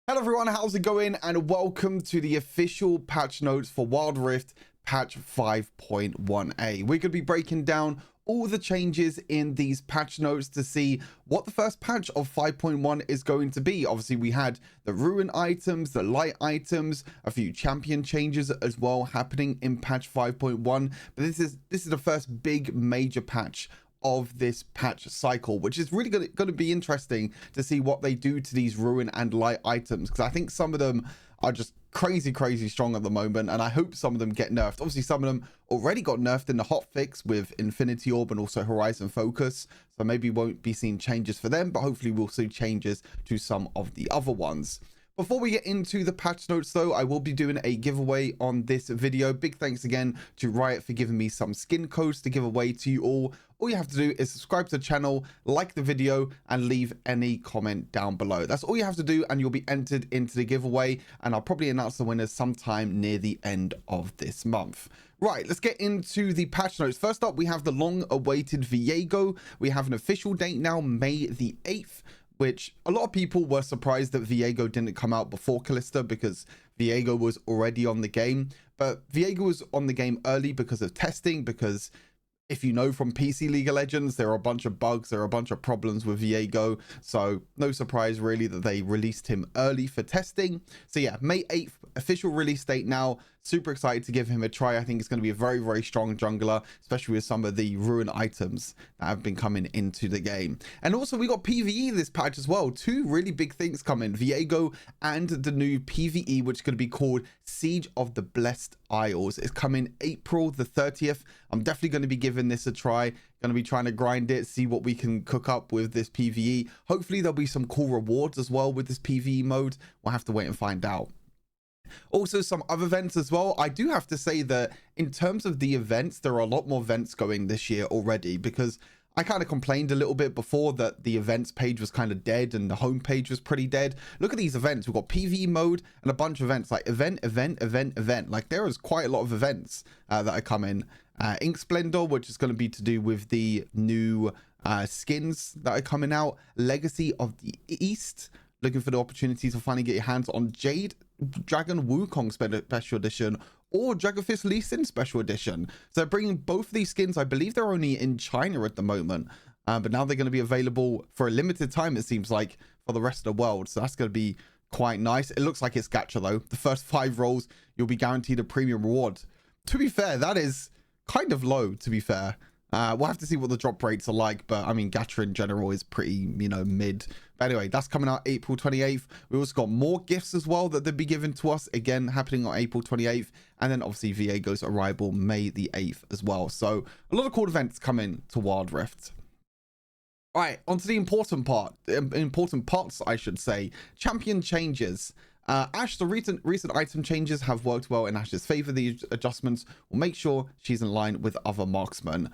Hello everyone, how's it going? And welcome to the official patch notes for Wild Rift patch 5.1a. We're going to be breaking down all the changes in these patch notes to see what the first patch of 5.1 is going to be. Obviously, we had the Rune items, the light items, a few champion changes as well happening in patch 5.1. But this is the first big major patch of this patch cycle, which is really going to be interesting to see what they do to these Ruin and light items, because I think some of them are just crazy strong at the moment, and I hope some of them get nerfed. Obviously, some of them already got nerfed in the hotfix with Infinity Orb and also Horizon Focus, so maybe won't be seeing changes for them, but hopefully we'll see changes to some of the other ones. Before we get into the patch notes though, I will be doing a giveaway on this video. Big thanks again to Riot for giving me some skin codes to give away to you all. All you have to do is subscribe to the channel, like the video, and leave any comment down below. That's all you have to do, and you'll be entered into the giveaway, and I'll probably announce the winners sometime near the end of this month. Right, let's get into the patch notes. First up, we have the long-awaited Viego. We have an official date now, May the 8th. Which a lot of people were surprised that Viego didn't come out before Callista, because Viego was already on the game. But Viego was on the game early because of testing, because if you know from PC League of Legends, there are a bunch of bugs, there are a bunch of problems with Viego. So no surprise really that they released him early for testing. So yeah, May 8th, official release date now. Super excited to give him a try. I think it's going to be a very strong jungler, especially with some of the Ruin items that have been coming into the game. And also we got PvE this patch as well. Two really big things coming, Viego and the new PvE, which is going to be called Siege of the Blessed Isles. It's coming April the 30th. I'm definitely going to be giving this a try. Going to be trying to grind it, see what we can cook up with this PvE. Hopefully there'll be some cool rewards as well with this PvE mode. We'll have to wait and find out. Also, some other events as well. I do have to say that in terms of the events, there are a lot more events going this year already, because I kind of complained a little bit before that the events page was kind of dead and the homepage was pretty dead. Look at these events. We've got PvE mode and a bunch of events like event. Like there is quite a lot of events that are coming. Ink Splendor, which is going to be to do with the new skins that are coming out. Legacy of the East, looking for the opportunity to finally get your hands on Jade Dragon Wukong Special Edition or Dragon Fist Lee Sin Special Edition. So bringing both of these skins, I believe they're only in China at the moment, but now they're going to be available for a limited time, it seems like, for the rest of the world. So that's going to be quite nice. It looks like it's gacha though. The first 5 rolls, you'll be guaranteed a premium reward. To be fair, that is kind of low, to be fair. We'll have to see what the drop rates are like, but I mean, gacha in general is pretty, you know, mid. But anyway, that's coming out April 28th. We also got more gifts as well that they'll be given to us, again, happening on April 28th. And then obviously Viego's arrival May the 8th as well. So a lot of cool events coming to Wild Rift. All right, on to the important parts, I should say. Champion changes. Ashe, the recent item changes have worked well in Ashe's favor. These adjustments will make sure she's in line with other marksmen.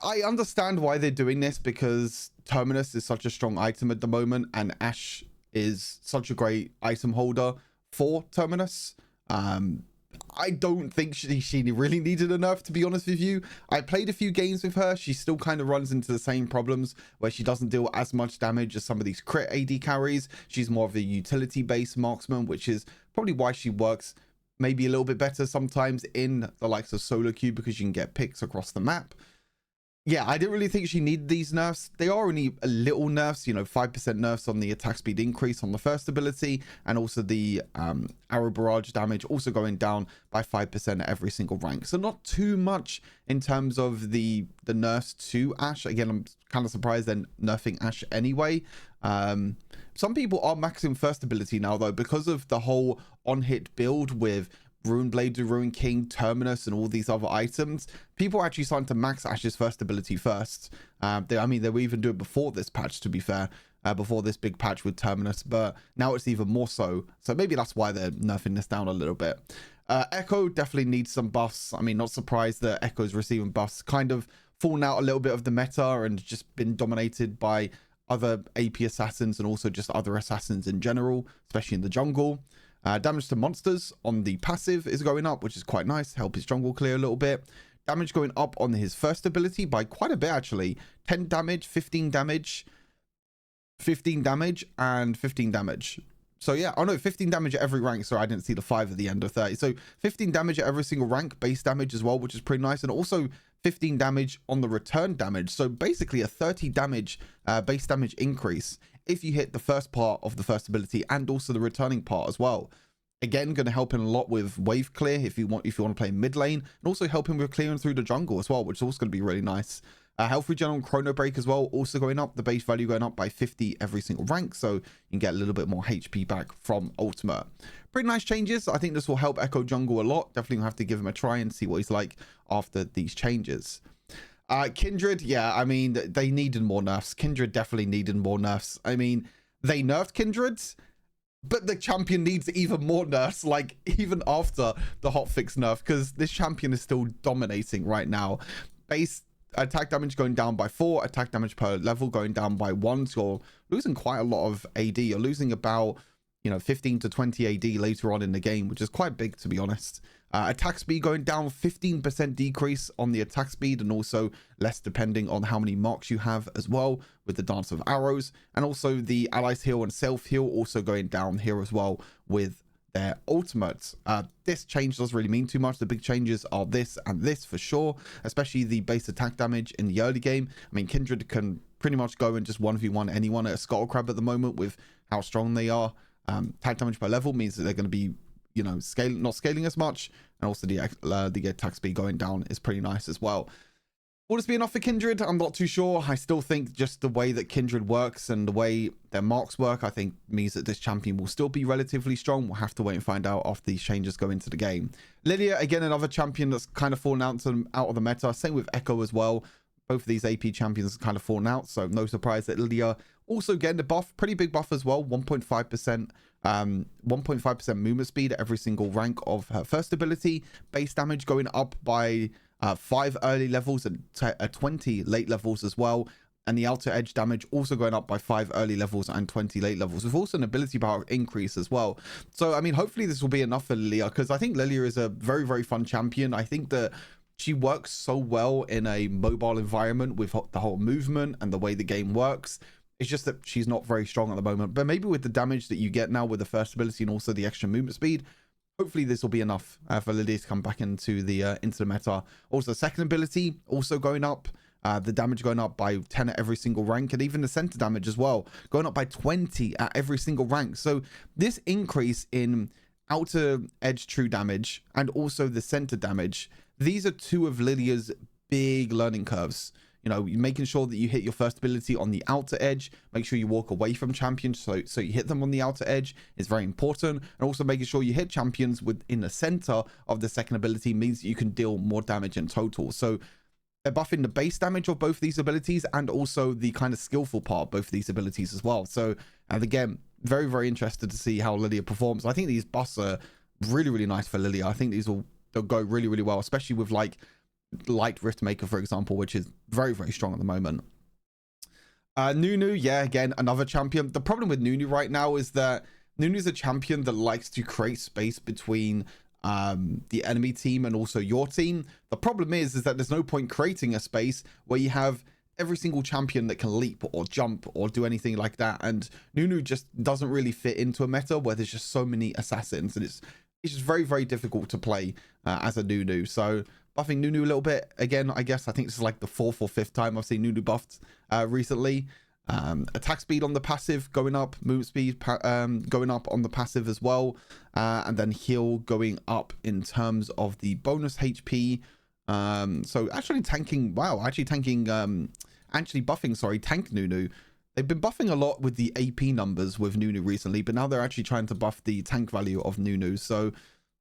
I understand why they're doing this, because Terminus is such a strong item at the moment, and Ashe is such a great item holder for Terminus. I don't think she really needed a nerf, to be honest with you. I played a few games with her. She still kind of runs into the same problems where she doesn't deal as much damage as some of these crit AD carries. She's more of a utility-based marksman, which is probably why she works maybe a little bit better sometimes in the likes of solo queue, because you can get picks across the map. Yeah, I didn't really think she needed these nerfs. They are only a little nerfs, you know, 5% nerfs on the attack speed increase on the first ability, and also the arrow barrage damage also going down by 5% at every single rank. So not too much in terms of the nerfs to Ashe. Again, I'm kind of surprised they're nerfing Ashe anyway. Some people are maxing first ability now though, because of the whole on-hit build with Rune Blade, Rune King, Terminus, and all these other items. People are actually starting to max Ashe's first ability first. I mean, they were even doing it before this patch, to be fair, before this big patch with Terminus, but now it's even more so. So maybe that's why they're nerfing this down a little bit. Echo definitely needs some buffs. I mean, not surprised that Echo's receiving buffs. Kind of fallen out a little bit of the meta and just been dominated by other AP assassins and also just other assassins in general, especially in the jungle. Damage to monsters on the passive is going up, which is quite nice. Help his jungle clear a little bit. Damage going up on his first ability by quite a bit, actually. 10 damage, 15 damage. 15 damage and 15 damage. So yeah, oh no, 15 damage at every rank. Sorry, I didn't see the 5 at the end of 30. So 15 damage at every single rank, base damage as well, which is pretty nice. And also 15 damage on the return damage. So basically a 30 damage base damage increase if you hit the first part of the first ability and also the returning part as well. Again, going to help in a lot with wave clear if you want to play mid lane, and also helping with clearing through the jungle as well, which is also going to be really nice. Health regen on Chrono Break as well, also going up, the base value going up by 50 every single rank, so you can get a little bit more HP back from ultimate. Pretty nice changes. I think this will help Echo Jungle a lot. Definitely gonna have to give him a try and see what he's like after these changes. Kindred, yeah, I mean, they needed more nerfs. Kindred definitely needed more nerfs. I mean, they nerfed Kindreds, but the champion needs even more nerfs, like even after the hotfix nerf, because this champion is still dominating right now. Base attack damage going down by 4, attack damage per level going down by 1, so you're losing quite a lot of AD. You're losing about, 15 to 20 AD later on in the game, which is quite big, to be honest. Attack speed going down, 15% decrease on the attack speed, and also less depending on how many marks you have as well with the Dance of Arrows, and also the allies heal and self heal also going down here as well with their ultimates. This change doesn't really mean too much. The big changes are this and this for sure, especially the base attack damage in the early game. I mean, Kindred can pretty much go and just 1v1 anyone at a Scuttle Crab at the moment with how strong they are. Attack damage per level means that they're going to be, not scaling as much, and also the attack speed going down is pretty nice as well. Will this be enough for Kindred? I'm not too sure. I still think just the way that Kindred works and the way their marks work, I think means that this champion will still be relatively strong. We'll have to wait and find out after these changes go into the game. Lilia, again, another champion that's kind of fallen out of the meta. Same with Echo as well. Both of these AP champions have kind of fallen out, so no surprise that Lilia also getting a buff, pretty big buff as well, 1.5%. 1.5% movement speed at every single rank of her first ability. Base damage going up by 5 early levels and 20 late levels as well, and the outer edge damage also going up by 5 early levels and 20 late levels, with also an ability power increase as well. So I mean, hopefully this will be enough for Lilia, because I think Lilia is a very, very fun champion. I think that she works so well in a mobile environment with the whole movement and the way the game works. It's just that she's not very strong at the moment, but maybe with the damage that you get now with the first ability and also the extra movement speed, hopefully this will be enough for Lilia to come back into the meta. Also, second ability also going up, the damage going up by 10 at every single rank, and even the center damage as well going up by 20 at every single rank. So this increase in outer edge true damage and also the center damage, these are two of Lilia's big learning curves. Making sure that you hit your first ability on the outer edge, make sure you walk away from champions so you hit them on the outer edge is very important, and also making sure you hit champions within the center of the second ability means that you can deal more damage in total. So they're buffing the base damage of both of these abilities and also the kind of skillful part of both of these abilities as well. So, and again, very, very interested to see how Lilia performs. I think these buffs are really, really nice for Lilia. I think they'll go really, really well, especially with like Light Rift Maker, for example, which is very, very strong at the moment. Nunu, yeah, again, another champion. The problem with Nunu right now is that Nunu's a champion that likes to create space between the enemy team and also your team. The problem is that there's no point creating a space where you have every single champion that can leap or jump or do anything like that, and Nunu just doesn't really fit into a meta where there's just so many assassins, and it's just very, very difficult to play as a Nunu. So buffing Nunu a little bit again, I guess. I think this is like the 4th or 5th time I've seen Nunu buffed recently. Attack speed on the passive going up, movement speed going up on the passive as well, and then heal going up in terms of the bonus HP. So actually tanking, tank Nunu. They've been buffing a lot with the AP numbers with Nunu recently, but now they're actually trying to buff the tank value of Nunu. So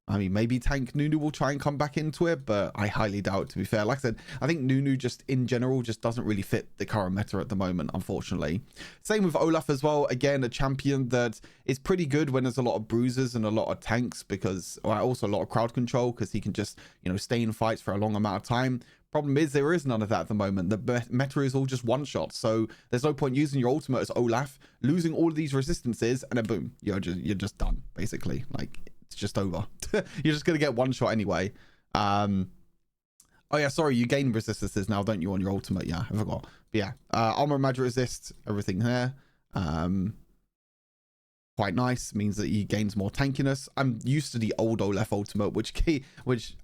I mean, maybe tank Nunu will try and come back into it, but I highly doubt, to be fair. Like I said, I think Nunu just in general just doesn't really fit the current meta at the moment, unfortunately. Same with Olaf as well. Again, a champion that is pretty good when there's a lot of bruisers and a lot of tanks, because, or also a lot of crowd control, because he can just, stay in fights for a long amount of time. Problem is, there is none of that at the moment. The meta is all just one shot, so there's no point using your ultimate as Olaf, losing all of these resistances, and then boom, you're just done, basically. Like, it's just over. You're just gonna get one shot anyway. Oh yeah, sorry, you gain resistances now, don't you, on your ultimate? Yeah, I forgot. But yeah, armor, magic resist, everything there. Quite nice, means that he gains more tankiness. I'm used to the old Olaf ultimate, which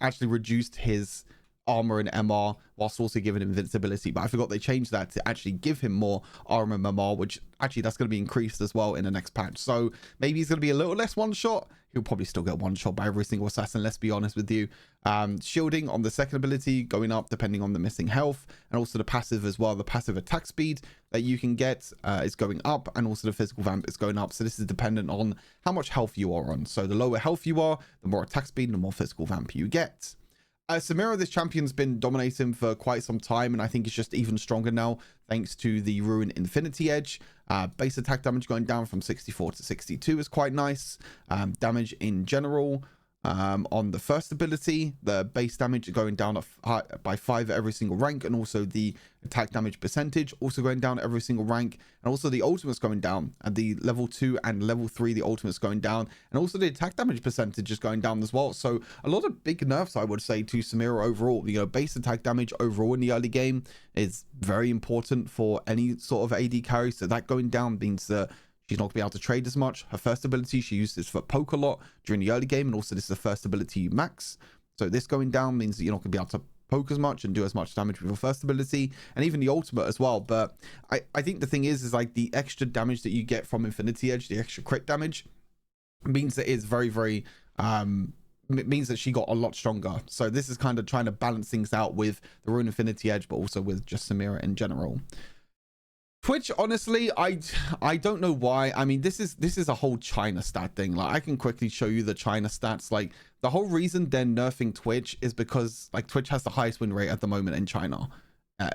actually reduced his armor and MR whilst also giving him invincibility, but I forgot they changed that to actually give him more armor and MR, which actually that's going to be increased as well in the next patch. So maybe he's going to be a little less one shot. He'll probably still get one shot by every single assassin, let's be honest with you. Shielding on the second ability going up depending on the missing health, and also the passive as well. The passive attack speed that you can get is going up, and also the physical vamp is going up. So this is dependent on how much health you are on. So the lower health you are, the more attack speed and the more physical vamp you get. Samira, this champion's been dominating for quite some time, and I think it's just even stronger now thanks to the Rune Infinity Edge. Base attack damage going down from 64 to 62 is quite nice. Damage in general on the first ability, the base damage going down by 5 at every single rank, and also the attack damage percentage also going down every single rank, and also the ultimate's going down at the level 2 and level 3. The ultimate's going down, and also the attack damage percentage is going down as well. So a lot of big nerfs, I would say, to Samira overall. You know, base attack damage overall in the early game is very important for any sort of AD carry, so that going down means that she's not going to be able to trade as much. Her first ability, she uses for poke a lot during the early game, and also this is the first ability you max. So this going down means that you're not going to be able to poke as much and do as much damage with your first ability, and even the ultimate as well. But I think the thing is like the extra damage that you get from Infinity Edge, the extra crit damage, means that it's very, very it means that she got a lot stronger. So this is kind of trying to balance things out with the Rune Infinity Edge, but also with just Samira in general. Twitch, honestly, I don't know why. I mean, this is a whole China stat thing. Like, I can quickly show you the China stats. Like, the whole reason they're nerfing Twitch is because like Twitch has the highest win rate at the moment in China,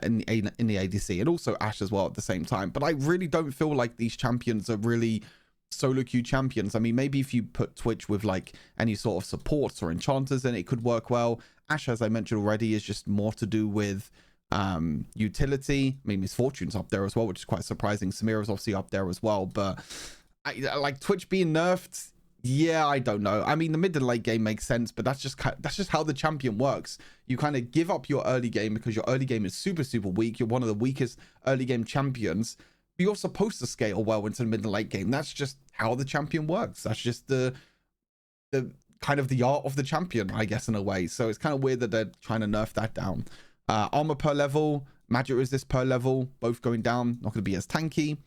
in the ADC, and also Ashe as well at the same time. But I really don't feel like these champions are really solo queue champions. I mean, maybe if you put Twitch with like any sort of supports or enchanters, then it could work well. Ashe, as I mentioned already, is just more to do with utility. I mean, Miss Fortune's up there as well, which is quite surprising. Samira's obviously up there as well, but like Twitch being nerfed, yeah, I don't know. I mean, the mid and late game makes sense, but that's just how the champion works. You kind of give up your early game because your early game is super weak. You're one of the weakest early game champions, but you're supposed to scale well into the mid and late game. That's just how the champion works. That's just the kind of the art of the champion, I guess, in a way. So it's kind of weird that they're trying to nerf that down. Armor per level, magic resist per level, both going down, not going to be as tanky.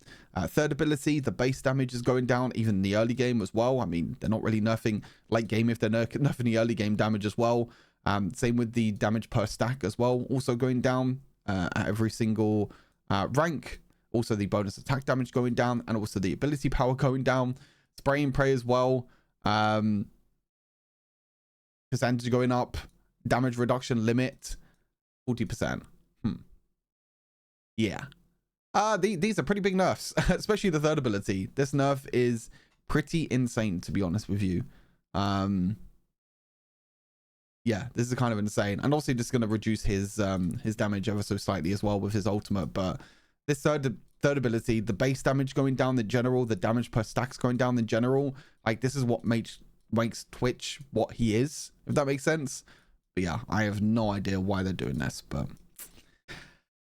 Third ability, the base damage is going down, even in the early game as well. I mean, they're not really nerfing late game if they're nerfing the early game damage as well. Same with the damage per stack as well, also going down at every single rank. Also the bonus attack damage going down, and also the ability power going down. Spray and pray as well. Percentage going up. Damage reduction limit 40%. Yeah. These are pretty big nerfs, especially the third ability. This nerf is pretty insane, to be honest with you. Yeah, this is kind of insane. And also just going to reduce his damage ever so slightly as well with his ultimate. But this third ability, the base damage going down in general, the damage per stacks going down in general, like this is what makes Twitch what he is, if that makes sense. But yeah, I have no idea why they're doing this, but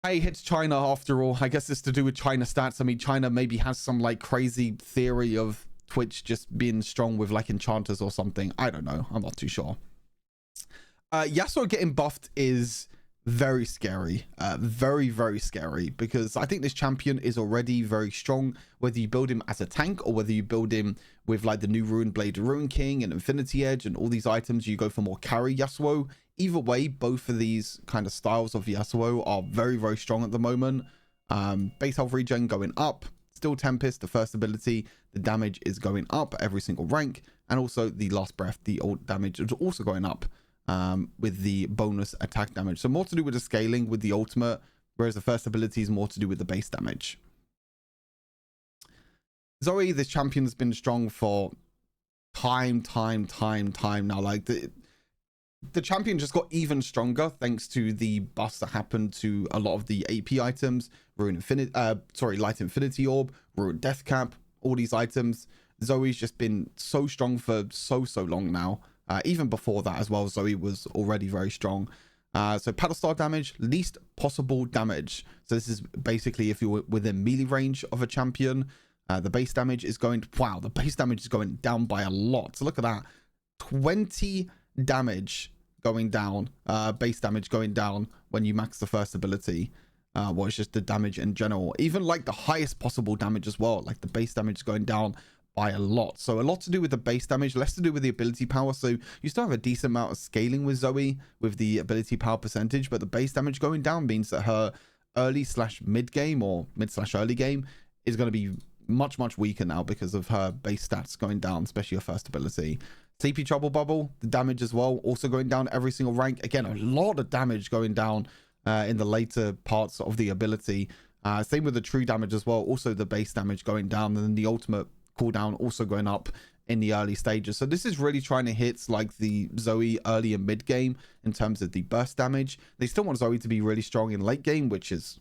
hey, it's China after all. I guess it's to do with China stats. I mean, China maybe has some like crazy theory of Twitch just being strong with like enchanters or something. I don't know. I'm not too sure. Yasuo getting buffed is very scary. Very scary, because I think this champion is already very strong, whether you build him as a tank or whether you build him with like the new Rune Blade, Rune King and Infinity Edge and all these items, you go for more carry Yasuo. Either way, both of these kind of styles of Yasuo are very strong at the moment. Base health regen going up. Still Tempest, the first ability, the damage is going up every single rank, and also the last breath, the old damage is also going up with the bonus attack damage. So more to do with the scaling with the ultimate, whereas the first ability is more to do with the base damage. Zoe, this champion's been strong for time now. Like the champion just got even stronger thanks to the buffs that happened to a lot of the AP items, Light Infinity Orb, Rune Death Cap, all these items. Zoe's just been so strong for so long now. Even before that as well, Zoe was already very strong. So paddle star damage, least possible damage. So this is basically if you're within melee range of a champion. The base damage is going, wow, the base damage is going down by a lot. So look at that, 20 damage going down, base damage going down when you max the first ability. Well, it's just the damage in general. Even like the highest possible damage as well, like the base damage is going down by a lot. So a lot to do with the base damage, less to do with the ability power. So you still have a decent amount of scaling with Zoe with the ability power percentage, but the base damage going down means that her early slash mid game or mid slash early game is going to be much weaker now because of her base stats going down, especially her first ability. CP Trouble Bubble, the damage as well, also going down every single rank. Again, a lot of damage going down in the later parts of the ability. Same with the true damage as well. Also the base damage going down, and then the ultimate cooldown also going up in the early stages. So this is really trying to hit like the Zoe early and mid game in terms of the burst damage. They still want Zoe to be really strong in late game, which is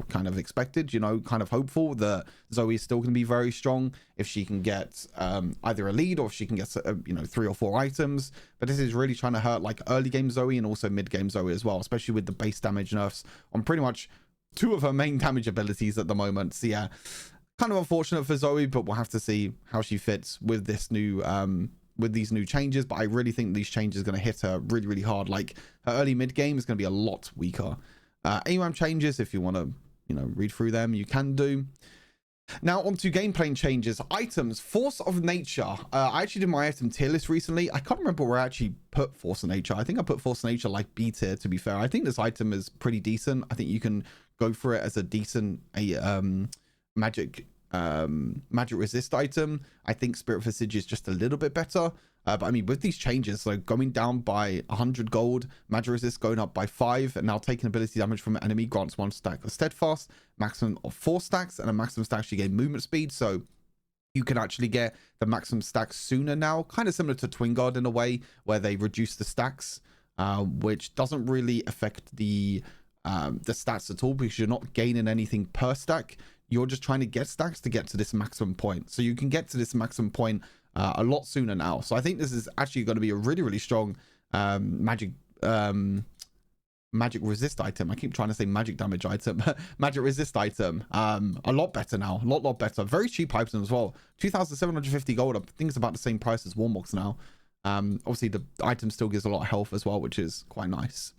kind of expected, you know, kind of hopeful that Zoe is still going to be very strong if she can get either a lead or if she can get you know, 3 or 4 items. But this is really trying to hurt like early game Zoe and also mid game Zoe as well, especially with the base damage nerfs on pretty much 2 of her main damage abilities at the moment. So yeah, kind of unfortunate for Zoe, but we'll have to see how she fits with this new with these new changes. But I really think these changes are going to hit her really hard. Like her early mid game is going to be a lot weaker. AUM changes, if you want to, you know, read through them, you can do. Now onto gameplay changes. Items, Force of Nature. I actually did my item tier list recently. I can't remember where I actually put Force of Nature. I think I put Force of Nature like B tier, to be fair. I think this item is pretty decent. I think you can go for it as a decent magic resist item. I think Spirit Visage is just a little bit better. But I mean, with these changes, so going down by 100 gold, magic resist going up by 5, and now taking ability damage from an enemy grants 1 stack of steadfast, maximum of 4 stacks, and a maximum stack you gain movement speed. So you can actually get the maximum stacks sooner now, kind of similar to Twin Guard in a way, where they reduce the stacks, which doesn't really affect the stats at all because you're not gaining anything per stack. You're just trying to get stacks to get to this maximum point. So you can get to this maximum point a lot sooner now. So I think this is actually going to be a really strong magic resist item. I keep trying to say magic damage item. Magic resist item. A lot better now. A lot better. Very cheap item as well. 2,750 gold. I think it's about the same price as Warmox now. Obviously the item still gives a lot of health as well, which is quite nice.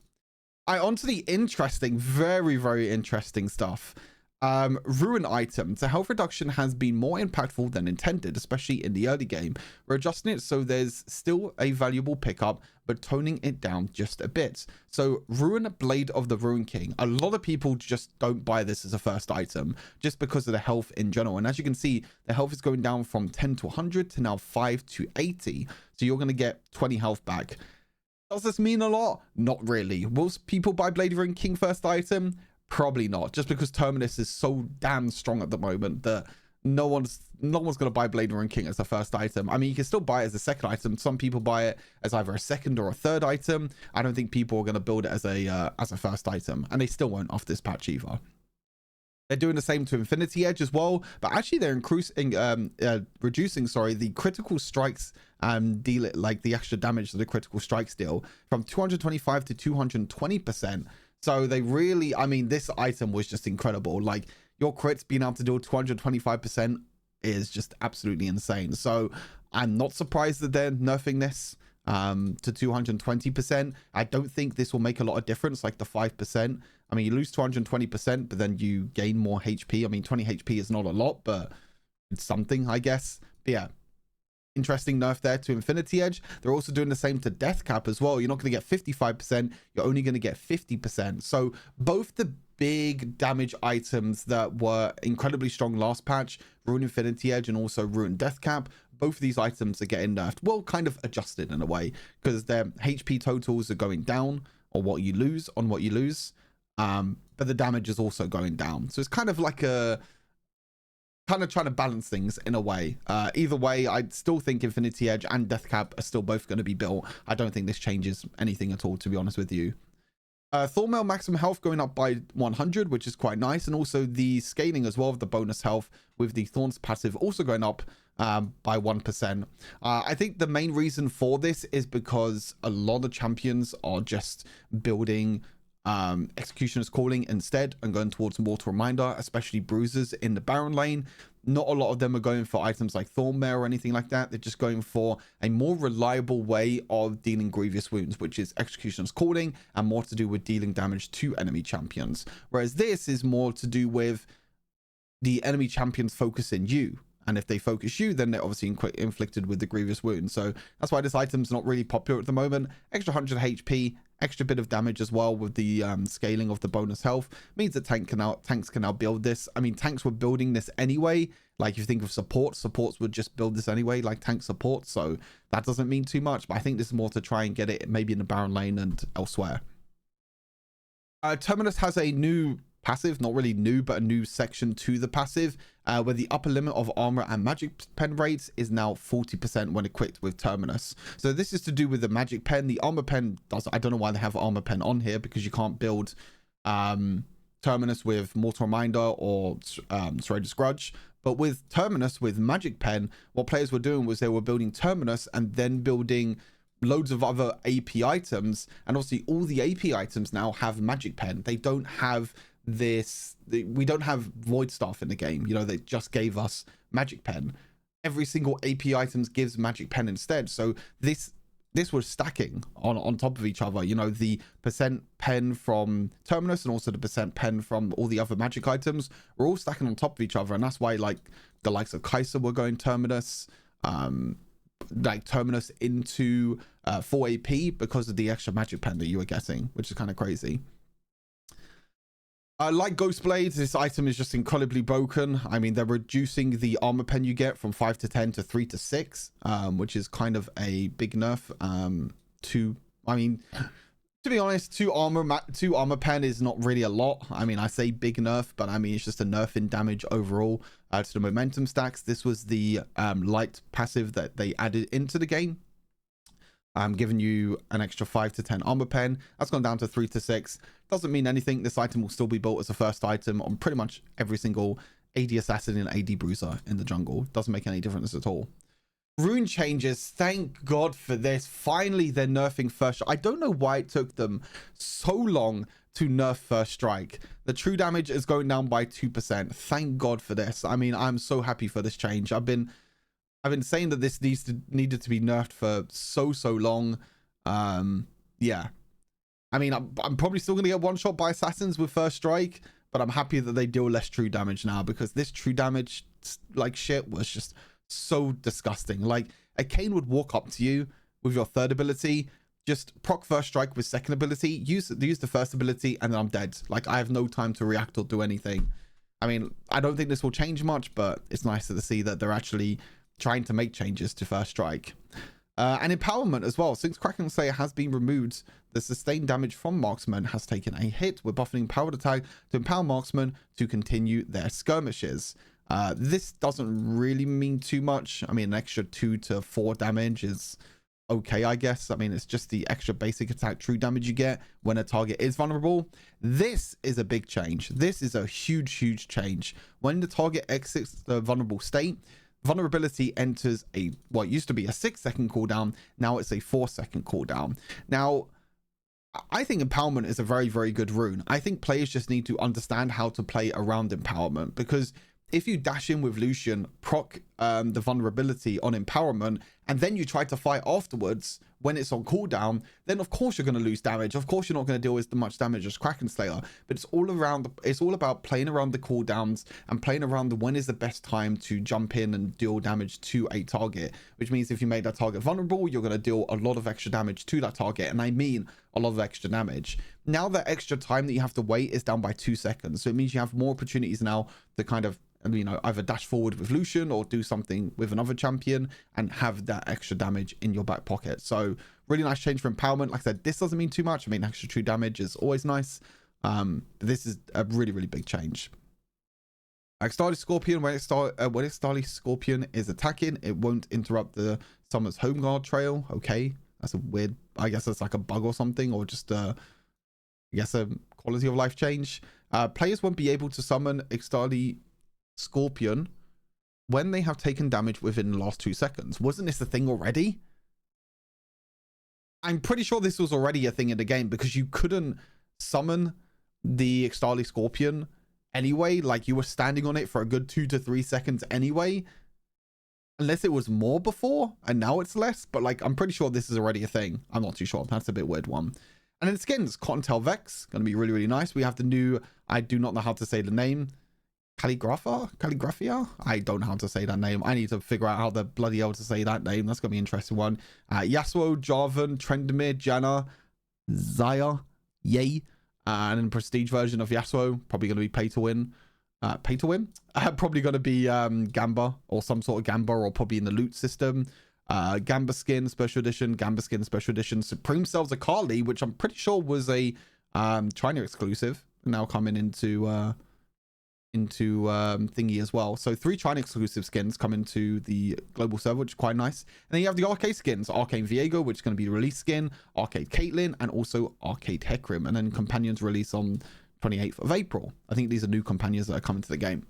Onto the interesting, very interesting stuff. Rune item. The health reduction has been more impactful than intended, especially in the early game. We're adjusting it so there's still a valuable pickup, but toning it down just a bit. So Rune Blade of the Rune King. A lot of people just don't buy this as a first item just because of the health in general. And as you can see, the health is going down from 10 to 100 to now 5 to 80. So you're going to get 20 health back. Does this mean a lot? Not really. Will people buy Blade of the Rune King first item? Probably not, just because Terminus is so damn strong at the moment that no one's going to buy Blade of the Rune King as the first item. I mean, you can still buy it as a second item. Some people buy it as either a second or a third item. I don't think people are going to build it as a first item, and they still won't after this patch either. They're doing the same to Infinity Edge as well, but actually they're reducing the critical strikes deal it, like the extra damage that the critical strikes deal, from 225 to 220%. So they really, I mean, this item was just incredible. Like your crits being able to do 225% is just absolutely insane. So I'm not surprised that they're nerfing this to 220%. I don't think this will make a lot of difference, like the 5%. I mean, you lose 220%, but then you gain more HP. I mean, 20 HP is not a lot, but it's something, I guess. But yeah, interesting nerf there to Infinity Edge. They're also doing the same to Death Cap as well. You're not going to get 55%. You're only going to get 50%. So both the big damage items that were incredibly strong last patch, Rune Infinity Edge and also Rune Death Cap, both of these items are getting nerfed. Well, kind of adjusted in a way because their HP totals are going down on what you lose, but the damage is also going down. So it's kind of like a kind of trying to balance things in a way. Either way, I still think Infinity Edge and Death Cap are still both going to be built. I don't think this changes anything at all, to be honest with you. Thornmail maximum health going up by 100, which is quite nice. And also the scaling as well of the bonus health with the Thorns passive also going up by 1%. I think the main reason for this is because a lot of champions are just building Executioner's Calling instead and going towards Mortal Reminder, especially bruisers in the Baron lane. Not a lot of them are going for items like Thornmail or anything like that. They're just going for a more reliable way of dealing grievous wounds, which is Executioner's Calling and more to do with dealing damage to enemy champions. Whereas this is more to do with the enemy champions focusing you. And if they focus you, then they're obviously inflicted with the grievous wound. So that's why this item's not really popular at the moment. Extra 100 HP, extra bit of damage as well with the scaling of the bonus health means that tanks can now build this. I mean, tanks were building this anyway. Like if you think of supports would just build this anyway, like tank support. So that doesn't mean too much, but I think this is more to try and get it maybe in the Baron lane and elsewhere. Terminus has a new passive, not really new, but a new section to the passive, where the upper limit of armor and magic pen rates is now 40% when equipped with Terminus. So this is to do with the magic pen. The armor pen does, I don't know why they have armor pen on here, because you can't build Terminus with Mortal Reminder or Serrated Grudge. But with Terminus, with magic pen, what players were doing was they were building Terminus and then building loads of other AP items. And obviously all the AP items now have magic pen. They don't have this, we don't have Void Staff in the game. You know, they just gave us magic pen. Every single AP items gives magic pen instead. So this was stacking on top of each other. You know, the percent pen from Terminus and also the percent pen from all the other magic items were all stacking on top of each other. And that's why like the likes of Kai'Sa were going Terminus, like Terminus into full AP because of the extra magic pen that you were getting, which is kind of crazy. Like Ghost Blades, this item is just incredibly broken. I mean, they're reducing the armor pen you get from 5 to 10 to 3 to 6, which is kind of a big nerf. I mean, to be honest, two armor pen is not really a lot. I mean, I say big nerf, but I mean, it's just a nerf in damage overall to the momentum stacks. This was the light passive that they added into the game. Giving you an extra 5 to 10 armor pen. That's gone down to 3 to 6. Doesn't mean anything. This item will still be built as a first item on pretty much every single AD assassin and AD bruiser in the jungle. Doesn't make any difference at all. Rune Changes, thank God for this. Finally, they're nerfing first. I don't know why it took them so long to nerf first strike. The true damage is going down by 2%. Thank God for this. I mean, I'm so happy for this change. I've been saying that this needed to be nerfed for so long. Yeah, I mean, I'm probably still gonna get one shot by assassins with first strike, but I'm happy that they deal less true damage now, because this true damage like shit was just so disgusting. Like a Kayn would walk up to you with your third ability, just proc first strike with second ability, use the first ability, and then I'm dead. Like I have no time to react or do anything. I mean, I don't think this will change much, but it's nice to see that they're actually trying to make changes to first strike. And empowerment as well. Since Kraken Slayer has been removed, the sustained damage from marksmen has taken a hit. We're buffing empowered attack to empower marksmen to continue their skirmishes. This doesn't really mean too much. I mean, an extra 2 to 4 damage is okay, I guess. I mean, it's just the extra basic attack true damage you get when a target is vulnerable. This is a big change. This is a huge change. When the target exits the vulnerable state, vulnerability enters a what used to be a 6-second cooldown. Now it's a 4-second cooldown. Now I think empowerment is a very good rune. I think players just need to understand how to play around empowerment, because if you dash in with Lucian, proc the vulnerability on empowerment, and then you try to fight afterwards when it's on cooldown, then of course you're going to lose damage. Of course you're not going to deal with as much damage as Kraken Slayer, but it's all about playing around the cooldowns and playing around the when is the best time to jump in and deal damage to a target, which means if you make that target vulnerable, you're going to deal a lot of extra damage to that target, and I mean a lot of extra damage. Now that extra time that you have to wait is down by 2 seconds, so it means you have more opportunities now to kind of, you know, either dash forward with Lucian or do something with another champion and have that extra damage in your back pocket. So really nice change for empowerment. Like I said, this doesn't mean too much. I mean, extra true damage is always nice. But this is a really big change. Like Starly Scorpion, when Starly Scorpion is attacking, it won't interrupt the Summer's Home Guard trail. Okay, that's a weird, I guess that's like a bug or something, or just I guess a quality of life change. Players won't be able to summon Extali Scorpion when they have taken damage within the last 2 seconds. Wasn't this a thing already? I'm pretty sure this was already a thing in the game, because you couldn't summon the Extali Scorpion anyway. Like, you were standing on it for a good 2 to 3 seconds anyway, unless it was more before and now it's less. But like, I'm pretty sure this is already a thing. I'm not too sure. That's a bit weird one. And then skins, Cottontail Vex, gonna be really, really nice. We have the new, I do not know how to say the name, Calligraphia. I don't know how to say that name. I need to figure out how the bloody hell to say that name. That's gonna be an interesting one. Yasuo, Jarvan, Trendemir, Janna, Zaya, Yay, and then prestige version of Yasuo, probably gonna be pay to win. Probably gonna be Gamba, or some sort of Gamba, or probably in the loot system. Gamba skin special edition, Gamba skin special edition. Supreme Selves Akali, which I'm pretty sure was a China exclusive, now coming into thingy as well. So 3 China exclusive skins come into the global server, which is quite nice. And then you have the arcade skins, Arcane Viego, which is going to be the release skin, Arcade Caitlyn, and also Arcade Hecarim. And then companions release on 28th of April. I think these are new companions that are coming to the game.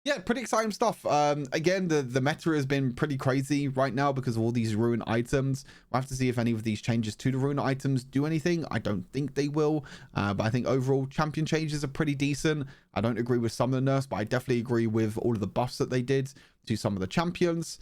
Yeah, pretty exciting stuff. Again, the meta has been pretty crazy right now because of all these Rune items. We'll have to see if any of these changes to the Rune items do anything. I don't think they will, but I think overall champion changes are pretty decent. I don't agree with some of the nerfs, but I definitely agree with all of the buffs that they did to some of the champions.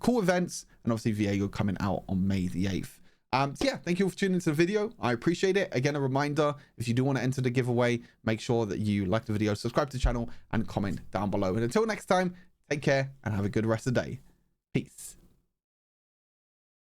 Cool events, and obviously Viego coming out on May the 8th. So yeah, thank you for tuning into the video. I appreciate it. Again, a reminder, if you do want to enter the giveaway, make sure that you like the video, subscribe to the channel, and comment down below. And until next time, take care and have a good rest of the day. Peace.